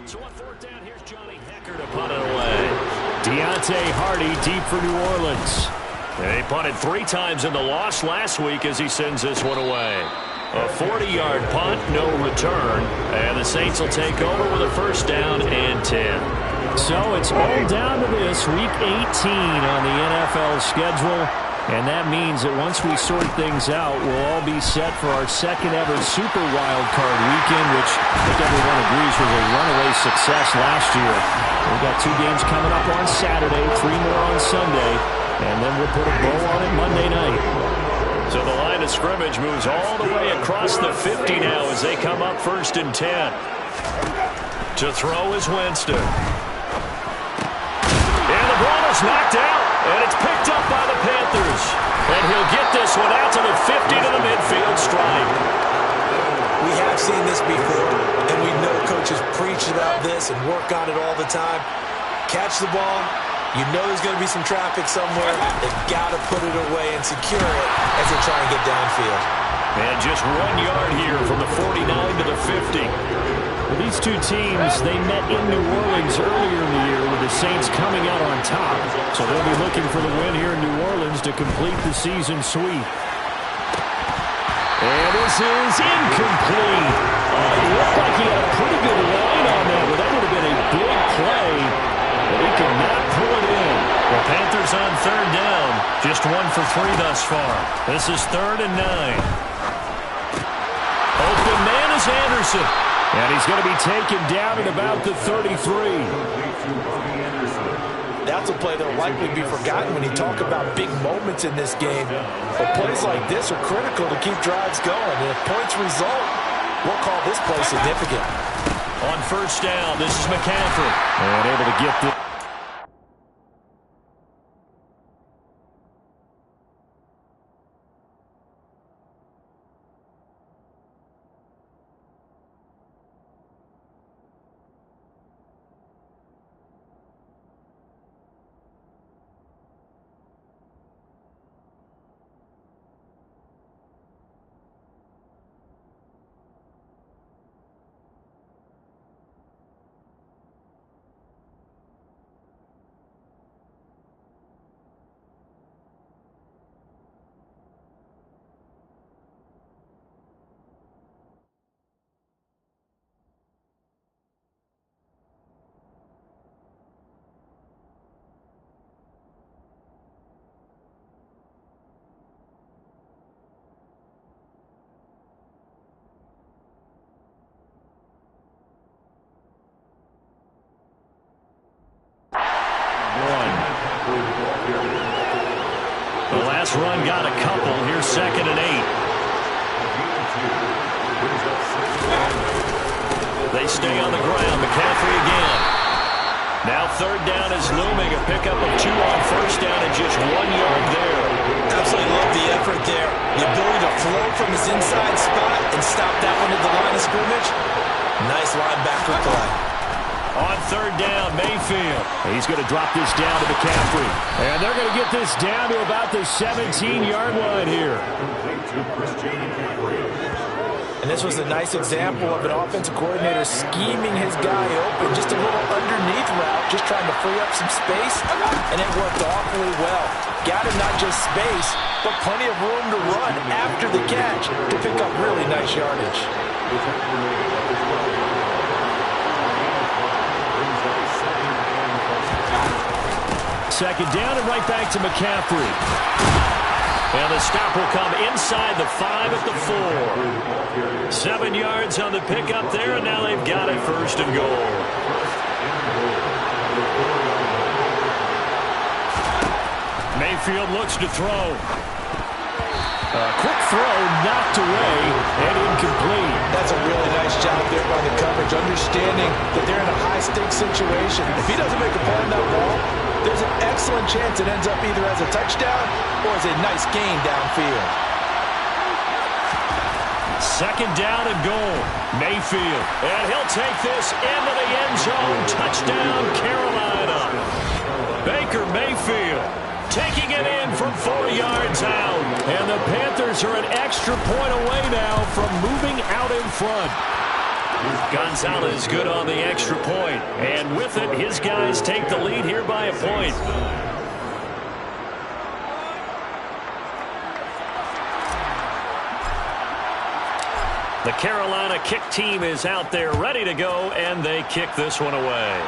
So on fourth down, here's Johnny Hecker to punt it away. Deontay Hardy deep for New Orleans. They punted 3 times in the loss last week as he sends this one away. A 40-yard punt, no return, and the Saints will take over with a first down and 10. So it's all down to this, Week 18 on the NFL schedule. And that means that once we sort things out, we'll all be set for our second-ever Super Wild Card weekend, which I think everyone agrees was a runaway success last year. We've got 2 games coming up on Saturday, 3 more on Sunday, and then we'll put a bow on it Monday night. So the line of scrimmage moves all the way across the 50 now as they come up first and 10. To throw is Winston. And the ball is knocked out, and it's picked up by the Panthers. And he'll get this one out to the 50 to the midfield stripe. We have seen this before, and we know coaches preach about this and work on it all the time. Catch the ball. You know there's going to be some traffic somewhere. They've got to put it away and secure it as they try and get downfield. And just 1 yard here from the 49 to the 50. Well, these two teams, they met in New Orleans earlier in the year with the Saints coming out on top. So they'll be looking for the win here in New Orleans to complete the season sweep. And this is incomplete. It looked like he had a pretty good line on that, but that would have been a big play. But he could not pull it in. The Panthers on third down. Just 1 for 3 thus far. This is 3rd and 9. Open man is Anderson. And he's going to be taken down at about the 33. That's a play that will likely be forgotten when you talk about big moments in this game. But plays like this are critical to keep drives going. And if points result, we'll call this play significant. On first down, this is McCaffrey. And able to get the... The last run got a couple. Here's 2nd and 8. They stay on the ground. McCaffrey again. Now 3rd down is looming. A pickup of 2 on first down and just 1 yard there. Absolutely love the effort there. The ability to flow from his inside spot and stop that one at the line of scrimmage. Nice linebacker play. On 3rd down, Mayfield. He's going to drop this down to McCaffrey. And they're going to get this down to about the 17-yard line here. And this was a nice example of an offensive coordinator scheming his guy open. Just a little underneath route, just trying to free up some space. And it worked awfully well. Got him not just space, but plenty of room to run after the catch to pick up really nice yardage. Second down and right back to McCaffrey. And the stop will come inside the 5 at the 4. 7 yards on the pickup there, and now they've got it 1st and goal. Mayfield looks to throw. Quick throw, knocked away, and incomplete. That's a really nice job there by the coverage, understanding that they're in a high-stakes situation. If he doesn't make a play on that ball, there's an excellent chance it ends up either as a touchdown or as a nice gain downfield. 2nd down and goal. Mayfield. And he'll take this into the end zone. Touchdown, Carolina. Baker Mayfield taking it in from 4 yards out. And the Panthers are an extra point away now from moving out in front. Gonzalez good on the extra point. And with it, his guys take the lead here by a point. The Carolina kick team is out there ready to go, and they kick this one away.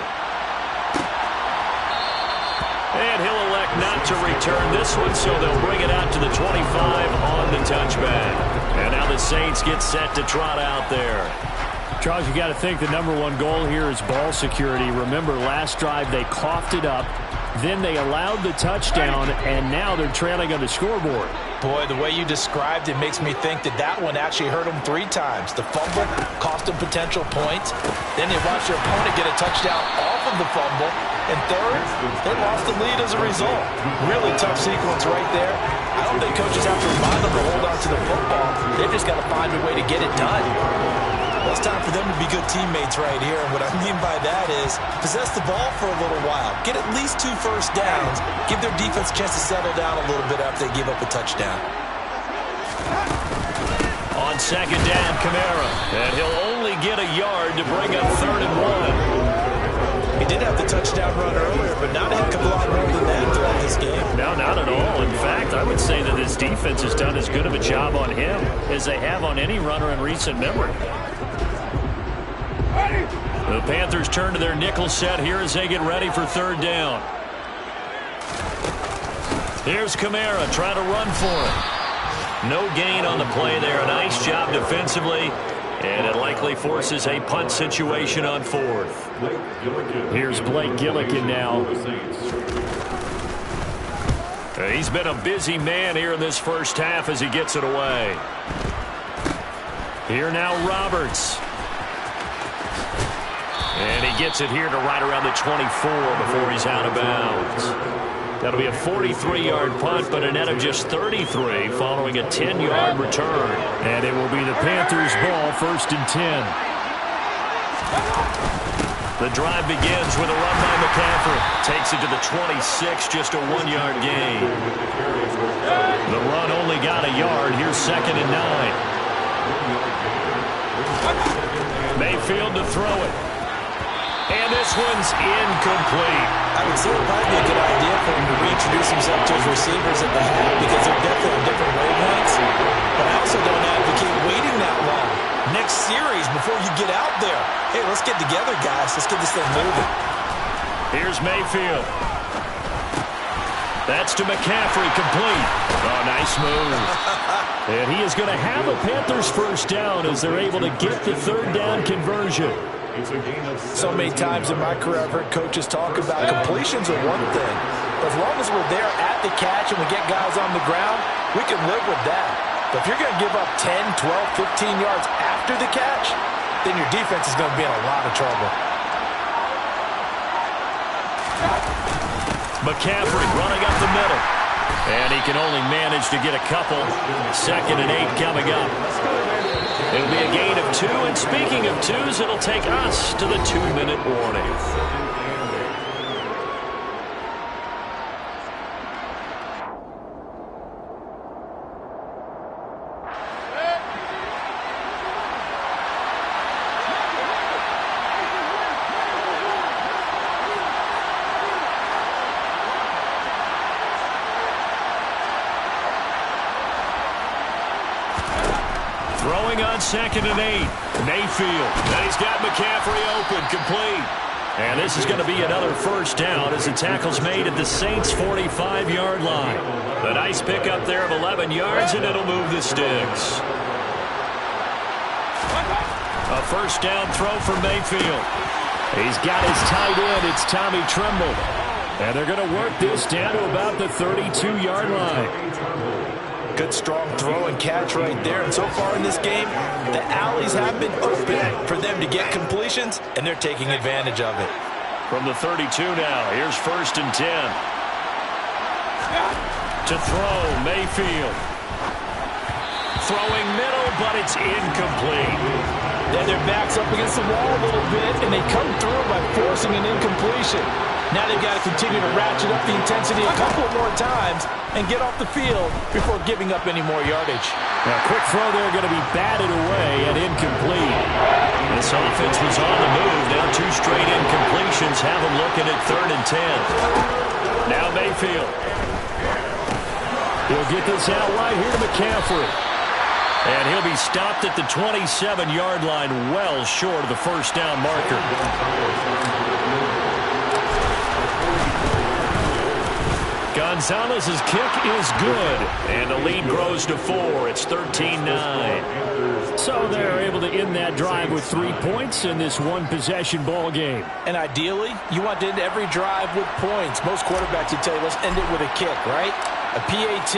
And he'll elect not to return this one, so they'll bring it out to the 25 on the touchback. And now the Saints get set to trot out there. Charles, you got to think the #1 goal here is ball security. Remember, last drive they coughed it up, then they allowed the touchdown, and now they're trailing on the scoreboard. Boy, the way you described it makes me think that one actually hurt them 3 times. The fumble cost them potential points. Then they watched their opponent get a touchdown off of the fumble. And third, they lost the lead as a result. Really tough sequence right there. I don't think coaches have to remind them to hold on to the football. They've just got to find a way to get it done. Well, it's time for them to be good teammates right here. And what I mean by that is possess the ball for a little while. Get at least 2 first downs. Give their defense a chance to settle down a little bit after they give up a touchdown. On second down, Kamara. And he'll only get a yard to bring up 3rd and 1. He did have the touchdown run earlier, but not a heck of a lot more than that throughout this game. No, not at all. In fact, I would say that this defense has done as good of a job on him as they have on any runner in recent memory. The Panthers turn to their nickel set here as they get ready for 3rd down. Here's Kamara trying to run for it. No gain on the play there. A nice job defensively. And it likely forces a punt situation on 4th. Here's Blake Gillikin now. He's been a busy man here in this first half as he gets it away. Here now Roberts. And he gets it here to right around the 24 before he's out of bounds. That'll be a 43-yard punt, but a net of just 33 following a 10-yard return. And it will be the Panthers' ball, 1st and 10. The drive begins with a run by McCaffrey. Takes it to the 26, just a 1-yard gain. The run only got a yard. Here's 2nd and 9. Mayfield to throw it. And this one's incomplete. I would say it might be a good idea for him to reintroduce himself to his receivers at the half because they're definitely on different wavelengths. But I also don't advocate waiting that long. Next series before you get out there. Hey, let's get together, guys. Let's get this thing moving. Here's Mayfield. That's to McCaffrey, complete. Oh, nice move. And he is going to have a Panthers 1st down as they're able to get the 3rd down conversion. So many times in my career I've heard coaches talk about completions are one thing. But as long as we're there at the catch and we get guys on the ground, we can live with that. But if you're going to give up 10, 12, 15 yards after the catch, then your defense is going to be in a lot of trouble. McCaffrey running up the middle. And he can only manage to get a couple. 2nd and 8 coming up. It'll be a gain of 2, and speaking of 2s, it'll take us to the 2-minute warning. Throwing on 2nd and 8. Mayfield. And he's got McCaffrey open, complete. And this is going to be another 1st down as the tackle's made at the Saints' 45-yard line. A nice pickup there of 11 yards, and it'll move the sticks. A 1st down throw for Mayfield. He's got his tight end. It's Tommy Tremble. And they're going to work this down to about the 32-yard line. Good, strong throw and catch right there. And so far in this game, the alleys have been open for them to get completions, and they're taking advantage of it. From the 32 now, here's 1st and 10. To throw, Mayfield. Throwing middle, but it's incomplete. Then their back's up against the wall a little bit, and they come through by forcing an incompletion. Now they've got to continue to ratchet up the intensity a couple more times and get off the field before giving up any more yardage. Now, quick throw there going to be batted away and incomplete. This offense was on the move. Now 2 straight incompletions have them looking at 3rd and 10. Now Mayfield. He'll get this out right here to McCaffrey. And he'll be stopped at the 27-yard line, well short of the first down marker. Gonzalez's kick is good, and the lead grows to 4. It's 13-9. So they're able to end that drive with 3 points in this one-possession ball game. And ideally, you want to end every drive with points. Most quarterbacks would tell you, let's end it with a kick, right? A PAT,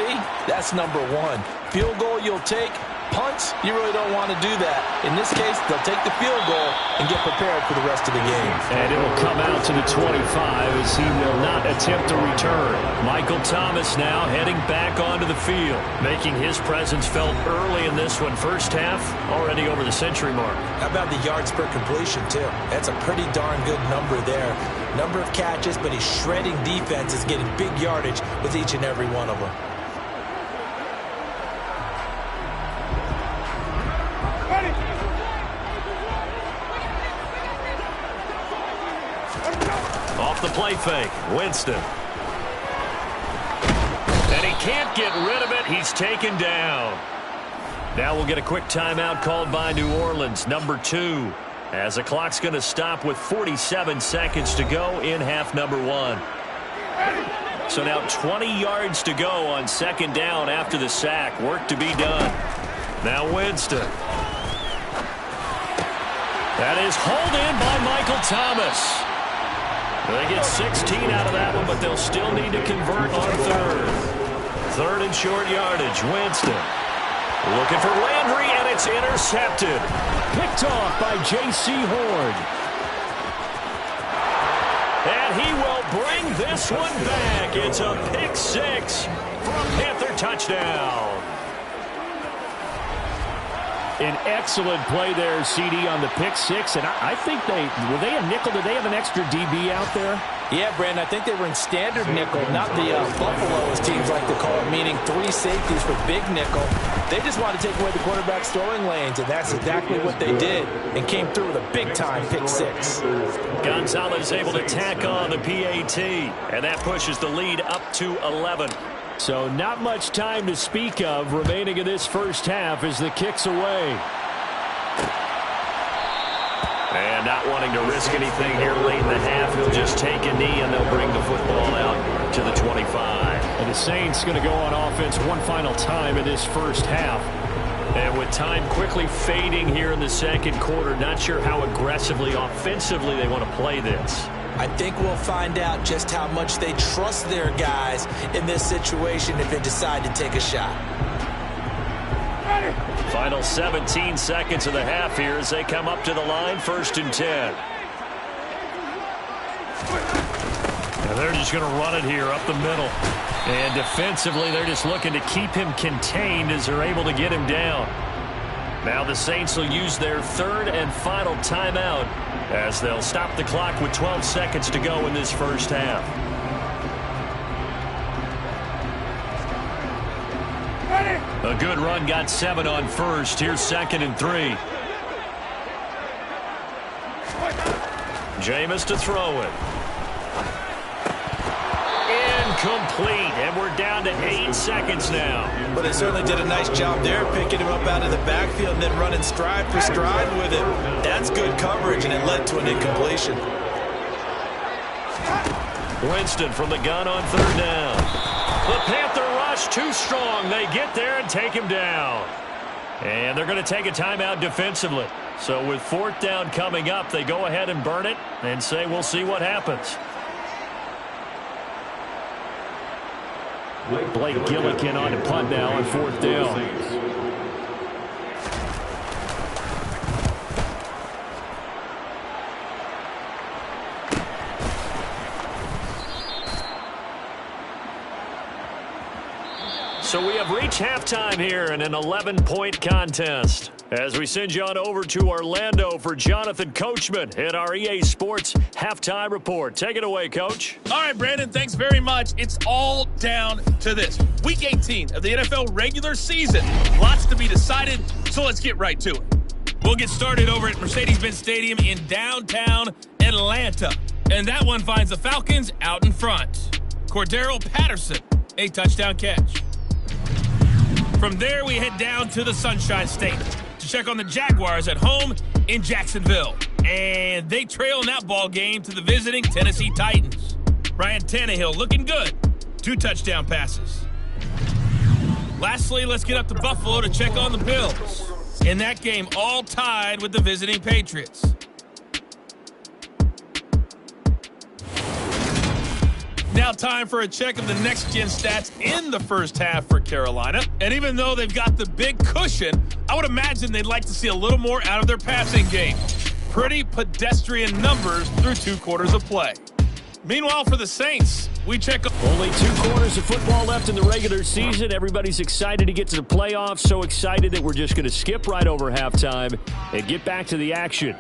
that's number 1. Field goal you'll take. Punts, you really don't want to do that. In this case, they'll take the field goal and get prepared for the rest of the game. And it'll come out to the 25 as he will not attempt to return. Michael Thomas now heading back onto the field, making his presence felt early in this one. First half, already over the century mark. How about the yards per completion, too? That's a pretty darn good number there. Number of catches, but he's shredding defenses, getting big yardage with each and every one of them. Off the play fake, Winston. And he can't get rid of it. He's taken down. Now we'll get a quick timeout called by New Orleans, number 2, as the clock's going to stop with 47 seconds to go in half number 1. So now 20 yards to go on 2nd down after the sack. Work to be done. Now Winston. That is hauled in by Michael Thomas. They get 16 out of that one, but they'll still need to convert on 3rd. 3rd and short yardage, Winston. Looking for Landry, and it's intercepted. Picked off by J.C. Horn. And he will bring this one back. It's a pick 6 for a Panther touchdown. An excellent play there, CD, on the pick 6. And I think were they a nickel? Did they have an extra DB out there? Yeah, Brandon, I think they were in standard nickel, not the Buffalo, as teams like to call it, meaning 3 safeties for big nickel. They just wanted to take away the quarterback's throwing lanes, and that's exactly what they did, and came through with a big-time pick 6. Gonzalez able to tack on the PAT, and that pushes the lead up to 11. So not much time to speak of remaining in this first half as the kick's away. And not wanting to risk anything here late in the half, he'll just take a knee and they'll bring the football out to the 25. And the Saints going to go on offense one final time in this first half. And with time quickly fading here in the second quarter, not sure how aggressively, offensively they want to play this. I think we'll find out just how much they trust their guys in this situation if they decide to take a shot. Final 17 seconds of the half here as they come up to the line, 1st and 10. And they're just going to run it here up the middle. And defensively, they're just looking to keep him contained as they're able to get him down. Now the Saints will use their 3rd and final timeout as they'll stop the clock with 12 seconds to go in this first half. A good run, got 7 on 1st. Here's 2nd and 3. Jameis to throw it. Incomplete, and we're down to 8 seconds now. But they certainly did a nice job there, picking him up out of the backfield and then running stride for stride with him. That's good coverage, and it led to an incompletion. Winston from the gun on 3rd down. The Panther rush too strong. They get there and take him down. And they're going to take a timeout defensively. So with 4th down coming up, they go ahead and burn it and say we'll see what happens. Blake Gillikin on to punt now on 4th down. So we have reached halftime here in an 11-point contest. As we send you on over to Orlando for Jonathan Coachman at our EA Sports Halftime Report. Take it away, Coach. All right, Brandon, thanks very much. It's all down to this. Week 18 of the NFL regular season. Lots to be decided, so let's get right to it. We'll get started over at Mercedes-Benz Stadium in downtown Atlanta. And that one finds the Falcons out in front. Cordero Patterson, a touchdown catch. From there, we head down to the Sunshine State to check on the Jaguars at home in Jacksonville. And they trail in that ball game to the visiting Tennessee Titans. Ryan Tannehill looking good. 2 touchdown passes. Lastly, let's get up to Buffalo to check on the Bills. In that game, all tied with the visiting Patriots. Now time for a check of the next-gen stats in the first half for Carolina. And even though they've got the big cushion, I would imagine they'd like to see a little more out of their passing game. Pretty pedestrian numbers through 2 quarters of play. Meanwhile, for the Saints, we check. Only 2 quarters of football left in the regular season. Everybody's excited to get to the playoffs. So excited that we're just going to skip right over halftime and get back to the action.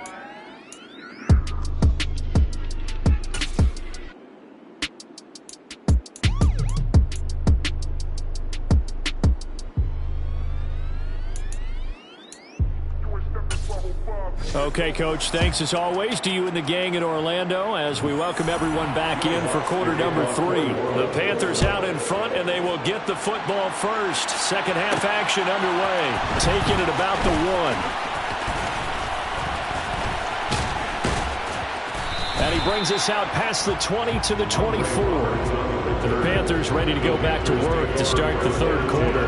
Okay, Coach, thanks as always to you and the gang in Orlando as we welcome everyone back in for quarter number 3. The Panthers out in front, and they will get the football first. Second half action underway. Taking it about the 1. And he brings us out past the 20 to the 24. The Panthers ready to go back to work to start the third quarter.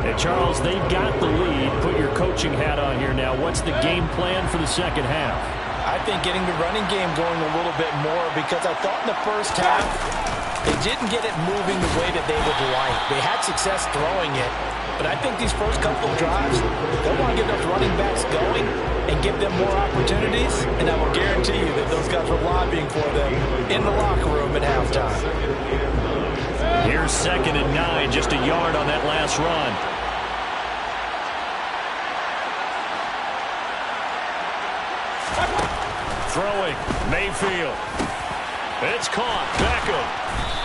And, Charles, they've got the lead. Put your coaching hat on here now. What's the game plan for the second half? I think getting the running game going a little bit more because I thought in the first half they didn't get it moving the way that they would like. They had success throwing it, but I think these first couple of drives, they'll want to get those running backs going and give them more opportunities, and I will guarantee you that those guys were lobbying for them in the locker room at halftime. Here's 2nd and 9, just a yard on that last run. Throwing, Mayfield. It's caught, Beckham.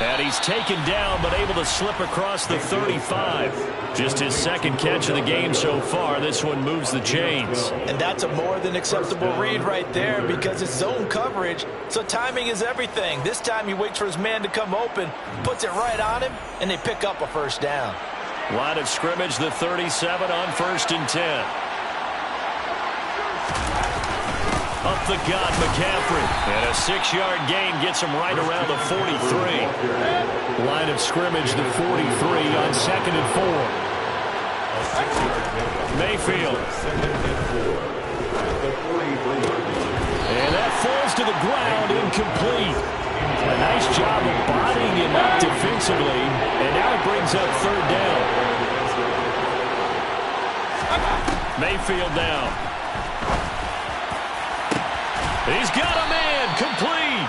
And he's taken down, but able to slip across the 35. Just his 2nd catch of the game so far. This one moves the chains. And that's a more than acceptable read right there because it's zone coverage, so timing is everything. This time he waits for his man to come open, puts it right on him, and they pick up a first down. Line of scrimmage, the 37 on 1st and 10. Up the gut, McCaffrey. And a 6-yard gain gets him right around the 43. Line of scrimmage, the 43 on 2nd and 4. Mayfield. And that falls to the ground, incomplete. A nice job of bodying him up defensively. And now it brings up 3rd down. Mayfield down. He's got a man, complete.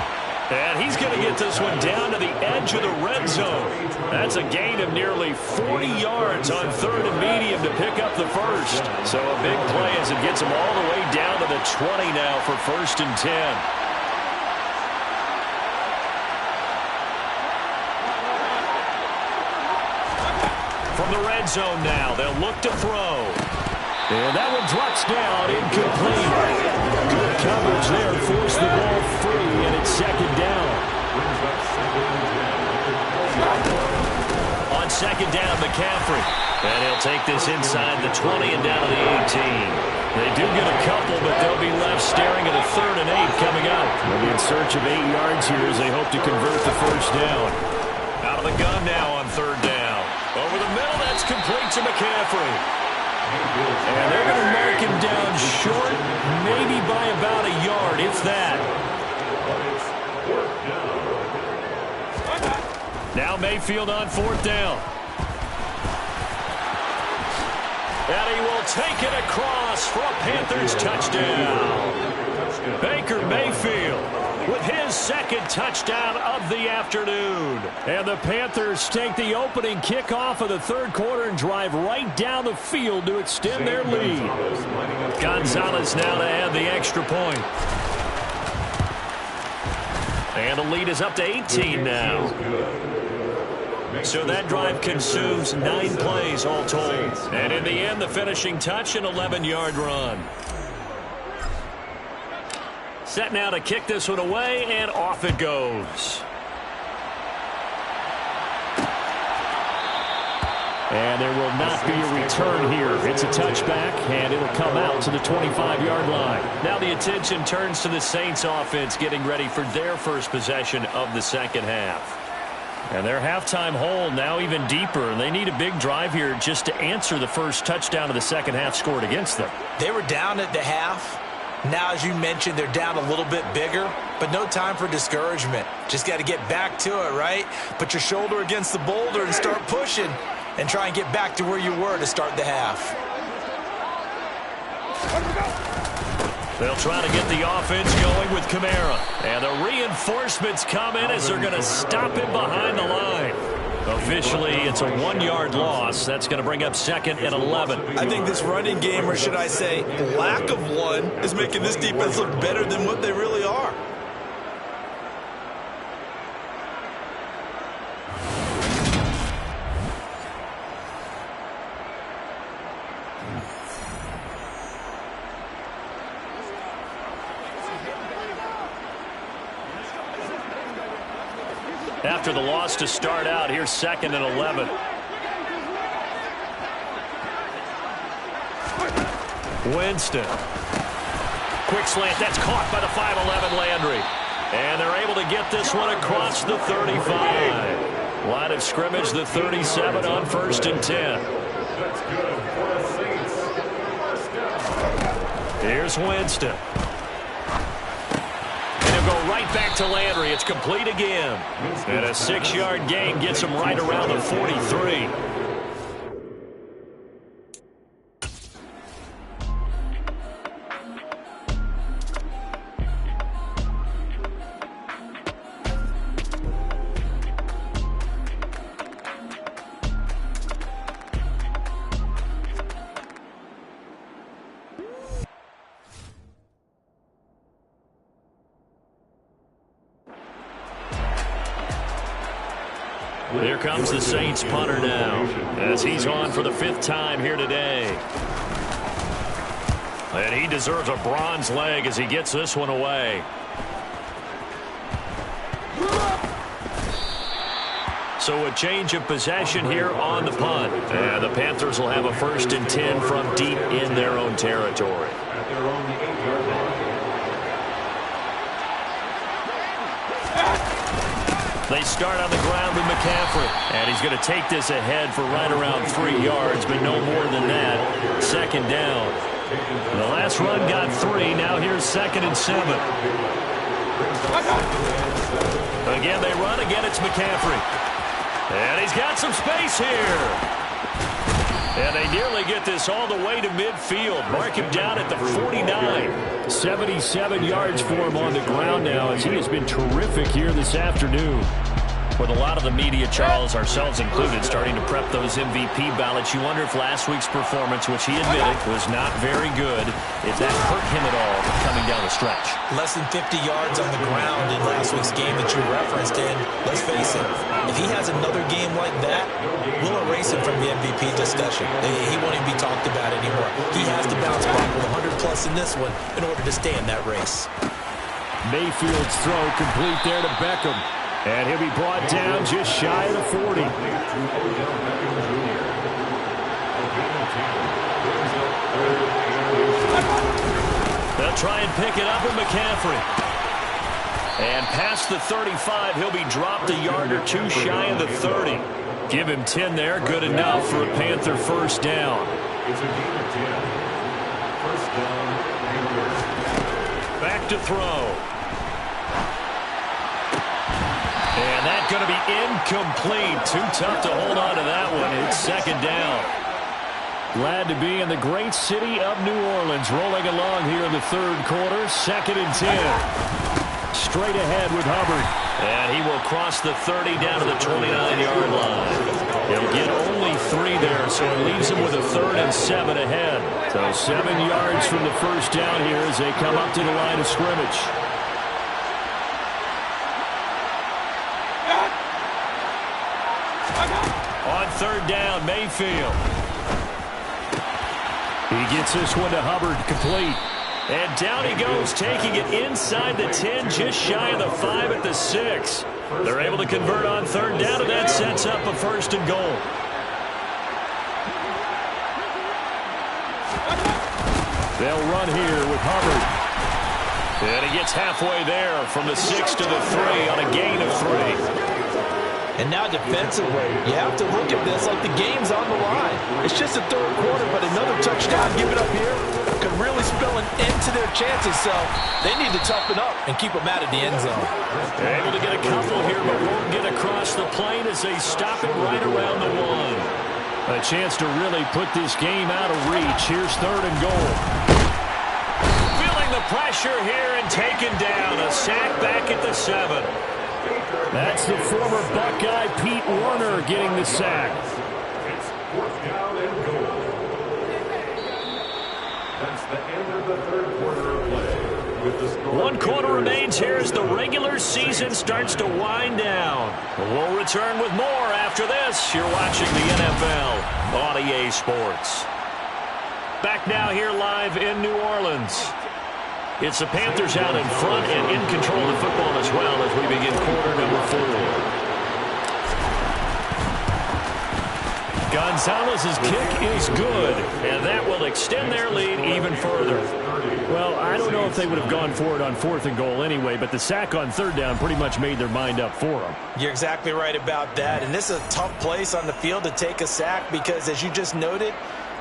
And he's going to get this one down to the edge of the red zone. That's a gain of nearly 40 yards on 3rd and medium to pick up the first. So a big play as it gets him all the way down to the 20 now for 1st and 10. From the red zone now, they'll look to throw. And that one drops down, incomplete. Good coverage there, forced the ball free, and it's 2nd down. On 2nd down, McCaffrey. And he'll take this inside the 20 and down to the 18. They do get a couple, but they'll be left staring at a 3rd and 8 coming up. They'll be in search of 8 yards here as they hope to convert the first down. Out of the gun now on 3rd down. Over the middle, that's complete to McCaffrey. And they're going to mark him down short, maybe by about a yard, if that. Now Mayfield on 4th down. And he will take it across for a Panthers touchdown. Baker Mayfield with his 2nd touchdown of the afternoon. And the Panthers take the opening kickoff of the 3rd quarter and drive right down the field to extend their lead. Gonzalez now to add the extra point. And the lead is up to 18 now. So that drive consumes 9 plays all told. And in the end, the finishing touch, an 11-yard run. Set now to kick this one away, and off it goes. And there will not be a return here. It's a touchback, and it'll come out to the 25-yard line. Now the attention turns to the Saints offense getting ready for their first possession of the second half. And their halftime hole now even deeper, and they need a big drive here just to answer the first touchdown of the second half scored against them. They were down at the half. Now, as you mentioned, they're down a little bit bigger, but no time for discouragement. Just got to get back to it, right? Put your shoulder against the boulder and start pushing and try and get back to where you were to start the half. They'll try to get the offense going with Kamara. And the reinforcements come in as they're going to stop him behind the line. Officially, it's a 1-yard loss. That's going to bring up 2nd and 11. I think this running game, or should I say lack of one, is making this defense look better than what they really are. After the loss to start out, here's 2nd and 11. Winston. Quick slant. That's caught by the 5'11" Landry. And they're able to get this one across the 35. Line of scrimmage, the 37 on 1st and 10. Here's Winston. Go right back to Landry. It's complete again. And a 6-yard gain gets him right around the 43. Here comes the Saints punter now, as he's on for the 5th time here today. And he deserves a bronze leg as he gets this one away. So a change of possession here on the punt. And the Panthers will have a 1st and 10 from deep in their own territory. They start on the ground with McCaffrey. And he's going to take this ahead for right around 3 yards, but no more than that. 2nd down. The last run got 3. Now here's 2nd and 7. Again, they run. Again, it's McCaffrey. And he's got some space here. And they nearly get this all the way to midfield. Mark him down at the 49. 77 yards for him on the ground now, as he has been terrific here this afternoon. With a lot of the media, Charles, ourselves included, starting to prep those MVP ballots, you wonder if last week's performance, which he admitted was not very good, if that hurt him at all coming down the stretch. Less than 50 yards on the ground in last week's game that you referenced, and let's face it, if he has another game like that, we'll erase him from the MVP discussion. He won't even be talked about anymore. He has to bounce back with 100-plus in this one in order to stay in that race. Mayfield's throw complete there to Beckham. And he'll be brought down just shy of the 40. They'll try and pick it up with McCaffrey. And past the 35, he'll be dropped a yard or 2 shy of the 30. Give him 10 there, good enough for a Panther 1st down. Back to throw. And that's going to be incomplete. Too tough to hold on to that one. It's 2nd down. Glad to be in the great city of New Orleans. Rolling along here in the 3rd quarter. 2nd and 10. Straight ahead with Hubbard. And he will cross the 30 down to the 29-yard line. He'll get only 3 there, so it leaves him with a 3rd and 7 ahead. So 7 yards from the 1st down here as they come up to the line of scrimmage. On 3rd down, Mayfield. He gets this one to Hubbard, complete. And down he goes, taking it inside the 10, just shy of the 5 at the 6. They're able to convert on third down, and that sets up a 1st and goal. They'll run here with Hubbard. And he gets halfway there from the 6 to the 3 on a gain of 3. And now defensively, you have to look at this like the game's on the line. It's just the 3rd quarter, but another touchdown given up here could really spell an end to their chances. So they need to toughen up and keep them out of the end zone. They're able to get a couple here, but won't get across the plane as they stop it right around the 1. A chance to really put this game out of reach. Here's 3rd and goal. Feeling the pressure here and taken down. A sack back at the 7. That's the former Buckeye Pete Warner getting the sack. It's 4th down and goal. That's the end of the 3rd quarter of play. With the score 1 quarter remains here as the regular season starts to wind down. We'll return with more after this. You're watching the NFL on EA Sports. Back now here live in New Orleans. It's the Panthers out in front and in control of the football as well as we begin quarter number 4. Gonzalez's kick is good, and that will extend their lead even further. Well, I don't know if they would have gone for it on 4th and goal anyway, but the sack on 3rd down pretty much made their mind up for them. You're exactly right about that, and this is a tough place on the field to take a sack because, as you just noted,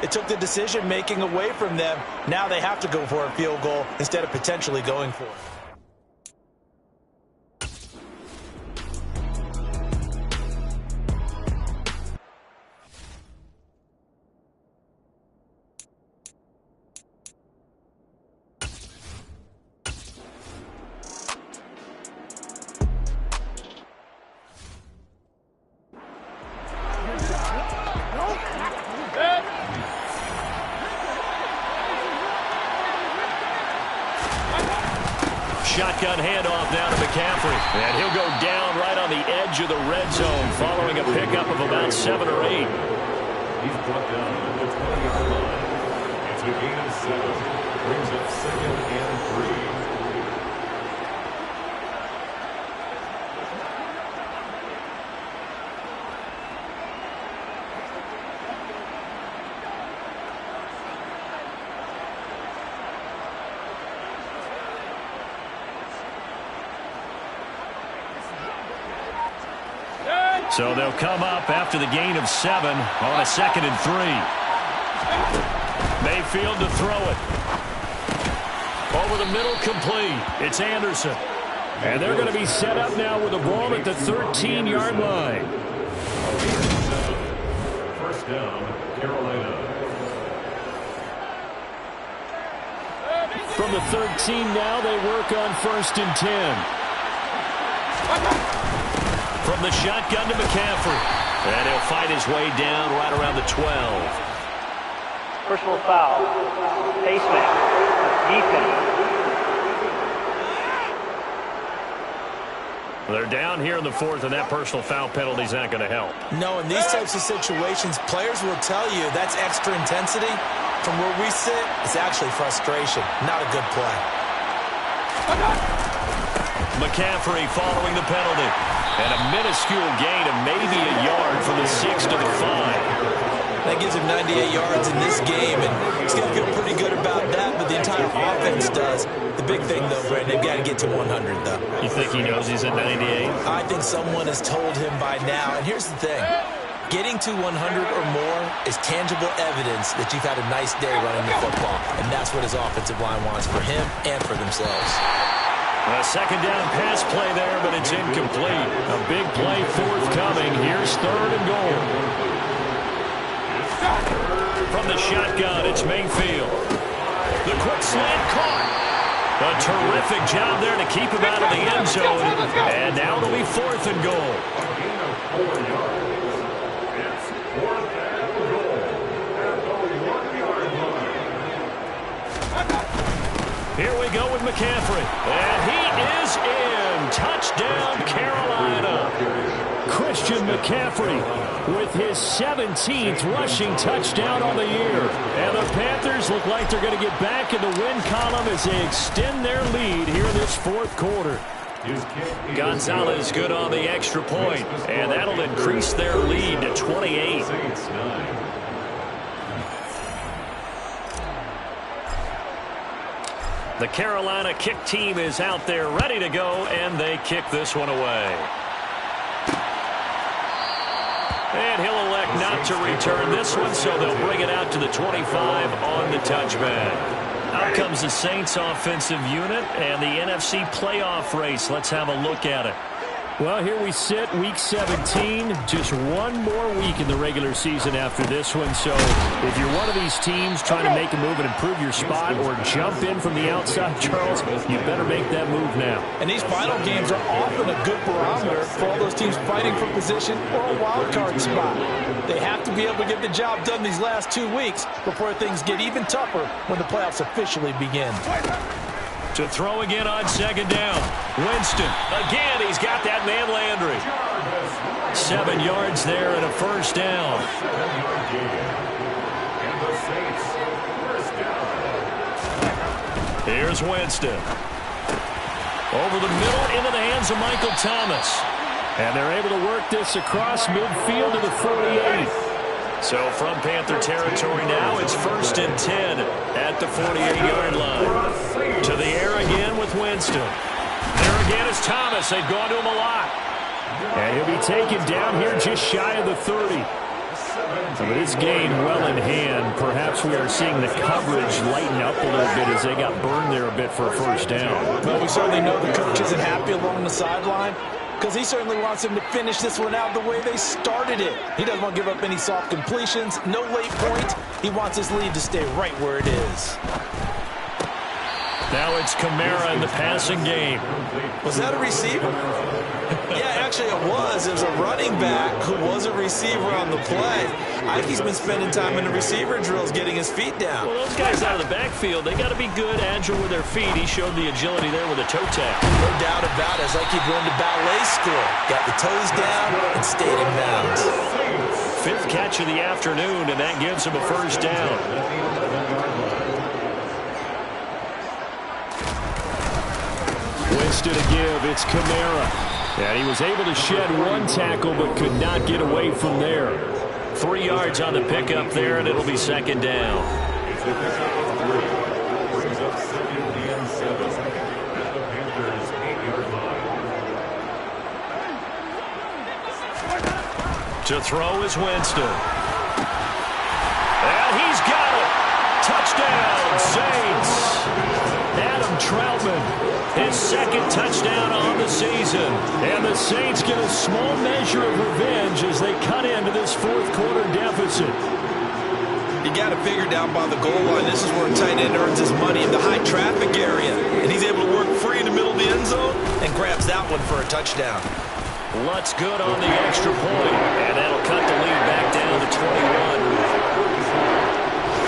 it took the decision-making away from them. Now they have to go for a field goal instead of potentially going for it. Shotgun handoff down to McCaffrey. And he'll go down right on the edge of the red zone following a pickup of about 7 or 8. He's brought down at the 20-yard line. It's a gain of 7. Brings up 2nd and 3. So they'll come up after the gain of 7 on a 2nd and 3. Mayfield to throw it. Over the middle, complete. It's Anderson. And they're going to be set up now with the ball at the 13-yard line. 1st down, Carolina. From the 13 now, they work on 1st and 10. From the shotgun to McCaffrey. And he'll fight his way down right around the 12. Personal foul. Pacemaker. Defense. They're down here in the 4th, and that personal foul penalty is not going to help. No, in these types of situations, players will tell you that's extra intensity. From where we sit, it's actually frustration. Not a good play. McCaffrey following the penalty. And a minuscule gain of maybe a yard from the 6 to the 5. That gives him 98 yards in this game, and he's going to feel pretty good about that, but the entire offense does. The big thing, though, Brandon, they've got to get to 100, though. You think he knows he's at 98? I think someone has told him by now. And here's the thing. Getting to 100 or more is tangible evidence that you've had a nice day running the football, and that's what his offensive line wants for him and for themselves. A 2nd down pass play there, but it's incomplete. A big play forthcoming. Here's 3rd and goal. From the shotgun, it's Mayfield. The quick slant caught. A terrific job there to keep him out of the end zone. And now it'll be 4th and goal. It's 4th and goal at the 1-yard line. Here we go with McCaffrey. And he is in. Touchdown, Carolina. Christian McCaffrey with his 17th rushing touchdown on the year. And the Panthers look like they're going to get back in the win column as they extend their lead here in this fourth quarter. Gonzalez good on the extra point, and that'll increase their lead to 28. The Carolina kick team is out there ready to go, and they kick this one away. And he'll elect not to return this one, so they'll bring it out to the 25 on the touchback. Out comes the Saints offensive unit and the NFC playoff race. Let's have a look at it. Well, here we sit, week 17. Just one more week in the regular season after this one. So if you're one of these teams trying to make a move and improve your spot or jump in from the outside, Charles, you better make that move now. And these final games are often a good barometer for all those teams fighting for position or a wild card spot. They have to be able to get the job done these last 2 weeks before things get even tougher when the playoffs officially begin. To throw again on second down. Winston. Again, he's got that man Landry. 7 yards there and a first down. Here's Winston. Over the middle into the hands of Michael Thomas. And they're able to work this across midfield to the 48. So from Panther territory now, it's 1st and 10 at the 48-yard line. To the air again with Winston. There again is Thomas. They've gone to him a lot. And he'll be taken down here just shy of the 30. With this game well in hand, perhaps we are seeing the coverage lighten up a little bit as they got burned there a bit for a first down. Well, we certainly know the coach isn't happy along the sideline, because he certainly wants them to finish this one out the way they started it. He doesn't want to give up any soft completions, no late points. He wants his lead to stay right where it is. Now it's Kamara in the passing game. Was that a receiver? Yeah, actually it was. It was a running back who was a receiver on the play. I think he's been spending time in the receiver drills getting his feet down. Well, those guys out of the backfield, they got to be good, agile with their feet. He showed the agility there with a toe tap. No doubt about it. It's like you're going to ballet school. Got the toes down and stayed in bounds. 5th catch of the afternoon, and that gives him a first down. Winston to give. It's Kamara. And he was able to shed 1 tackle but could not get away from there. 3 yards on the pickup there, and it'll be 2nd down. To throw is Winston. And he's got it. Touchdown, Saints. Adam Troutman, his 2nd touchdown on the season. And the Saints get a small measure of revenge as they cut into this 4th quarter deficit. You got to figure down by the goal line. This is where a tight end earns his money in the high traffic area. And he's able to work free in the middle of the end zone and grabs that one for a touchdown. Lutz good on the extra point. And that'll cut the lead back down to 21.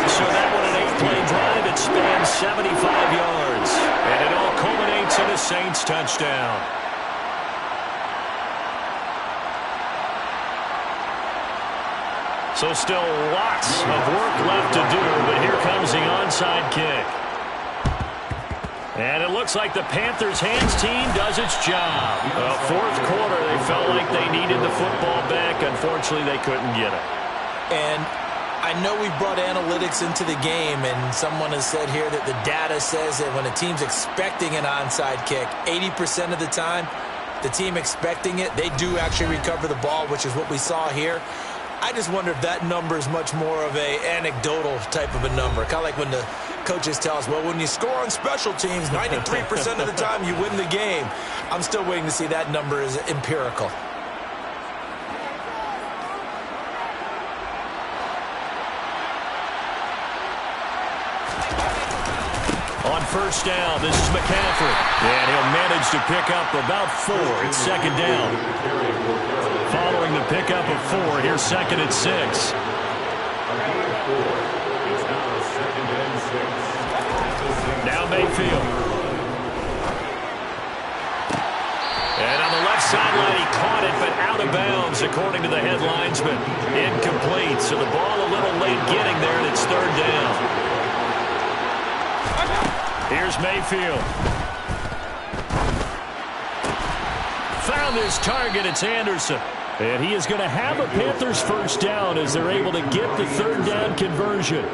So that one an 8-play drive. It spans 75 yards. And it all culminates in a Saints touchdown. So still lots of work left to do, but here comes the onside kick. And it looks like the Panthers' hands team does its job. Well, 4th quarter, they felt like they needed the football back. Unfortunately, they couldn't get it. And I know we brought analytics into the game, and someone has said here that the data says that when a team's expecting an onside kick, 80% of the time, the team expecting it, they do actually recover the ball, which is what we saw here. I just wonder if that number is much more of a anecdotal type of a number. Kind of like when the coaches tell us, well, when you score on special teams, 93% of the time you win the game. I'm still waiting to see that number is empirical. On first down, this is McCaffrey. And he'll manage to pick up about 4. It's 2nd down. Following the pickup of 4, here's 2nd and 6. Now Mayfield. And on the left sideline, he caught it, but out of bounds. passes, according to the headlinesman. Incomplete, so the ball a little late getting there, and it's third down. Here's Mayfield. Found his target. It's Anderson. And he is going to have a Panthers first down as they're able to get the third down conversion.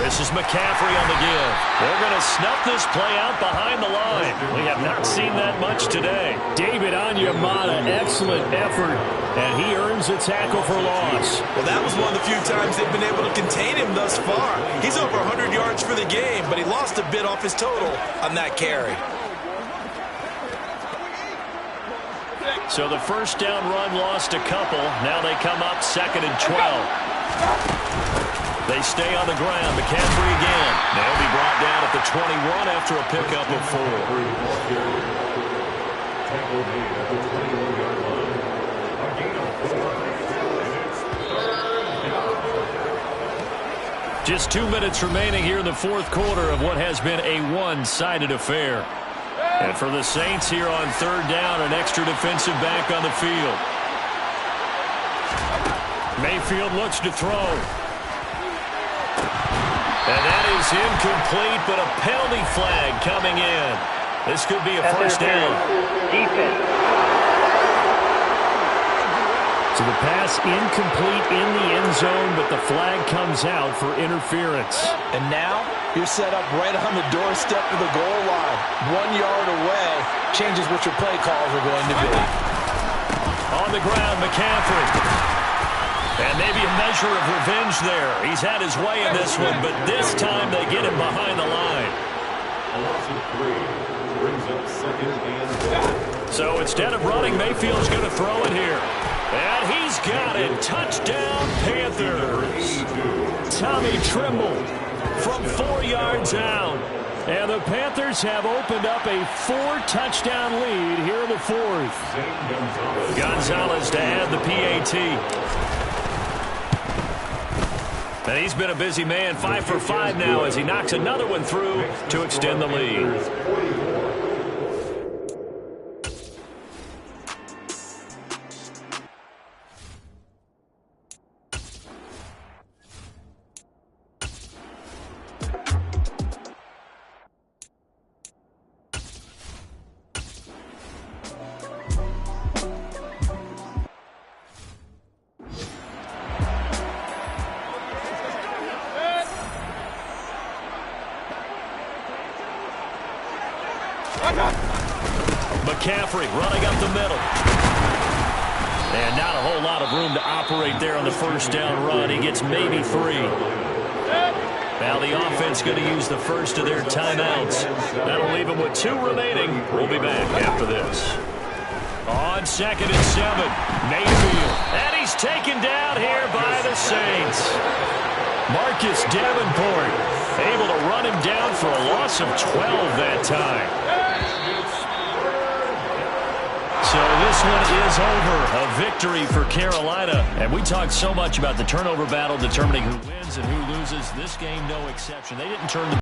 This is McCaffrey on the give. They're going to snuff this play out behind the line. We have not seen that much today. David Onyemata, excellent effort, and he earns a tackle for loss. Well, that was one of the few times they've been able to contain him thus far. He's over 100 yards for the game, but he lost a bit off his total on that carry. So the first down run lost a couple. Now they come up 2nd and 12. They stay on the ground. McCaffrey again. They'll be brought down at the 21 after a pickup of 4. Just 2 minutes remaining here in the fourth quarter of what has been a one-sided affair. And for the Saints here on third down, an extra defensive back on the field. Mayfield looks to throw. And that is incomplete, but a penalty flag coming in. This could be a first down. Defense. So the pass incomplete in the end zone, but the flag comes out for interference. And now you're set up right on the doorstep of the goal line. 1 yard away changes what your play calls are going to be. On the ground, McCaffrey. And maybe a measure of revenge there. He's had his way in this one, but this time they get him behind the line. So instead of running, Mayfield's going to throw it here. And he's got it. Touchdown, Panthers. Tommy Trimble from 4 yards out. And the Panthers have opened up a 4-touchdown lead here in the fourth. Gonzalez to add the PAT. And he's been a busy man, 5 for 5 now as he knocks another one through to extend the lead. McCaffrey running up the middle. And not a whole lot of room to operate there on the first down run. He gets maybe 3. Now the offense going to use the first of their timeouts. That'll leave them with 2 remaining. We'll be back after this. On 2nd and 7, Mayfield. And he's taken down here by the Saints. Marcus Davenport able to run him down for a loss of 12 that time. So this one is over. A victory for Carolina. And we talked so much about the turnover battle determining who wins and who loses. This game, no exception. They didn't turn the